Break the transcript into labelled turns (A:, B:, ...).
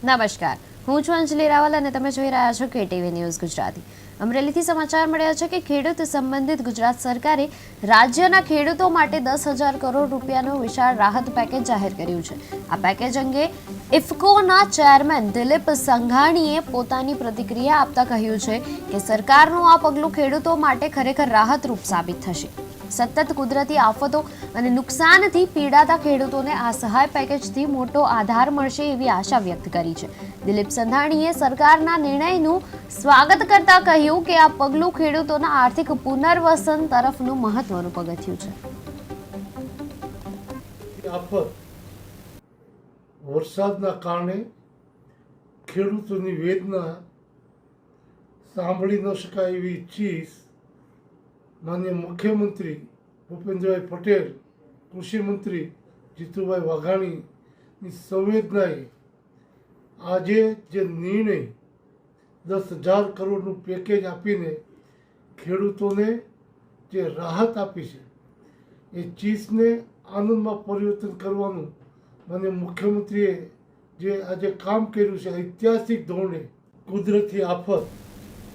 A: નમસ્કાર, હું છું અંજલિ રાવલ અને તમે જોઈ રહ્યા છો કેટીવી ન્યૂઝ ગુજરાતી. અમરેલીથી સમાચાર મળ્યા છે કે ખેડૂત સંબંધિત ગુજરાત સરકારે રાજ્યના ખેડૂતો માટે 10,000 કરોડ રૂપિયાનું વિશાળ રાહત પેકેજ જાહેર કર્યું છે. આ પેકેજ અંગે ઇફકોના ચેરમેન દિલીપ સંઘાણીએ પોતાની પ્રતિક્રિયા આપતા કહ્યું છે કે સરકારનું આ પગલું ખેડૂતો માટે ખરેખર રાહતરૂપ સાબિત થશે. સતત કુદરતી આફતો અને નુકસાનથી પીડાતા ખેડૂતોને આ સહાય પેકેજથી મોટો આધાર મળશે એવી આશા વ્યક્ત કરી છે. દિલીપ સંઘાણીએ સરકારના નિર્ણયનું સ્વાગત કરતા કહ્યું કે આ પગલું ખેડૂતોના આર્થિક પુનર્વસન તરફનું મહત્વનું પગથિયું છે.
B: વરસાદના કારણે ખેડૂતોની વેદના સાંભળી ન શકાય એવી ચીજ માનનીય મુખ્યમંત્રી ભૂપેન્દ્રભાઈ પટેલ, કૃષિ મંત્રી જીતુભાઈ વાઘાણીની સંવેદનાએ આજે જે નિર્ણય 10,000 કરોડનું પેકેજ આપીને ખેડૂતોને જે રાહત આપી છે એ ચીજને આનંદમાં પરિવર્તન કરવાનું માનનીય મુખ્યમંત્રીએ જે આજે કામ કર્યું છે ઐતિહાસિક ધોરણે કુદરતી આફત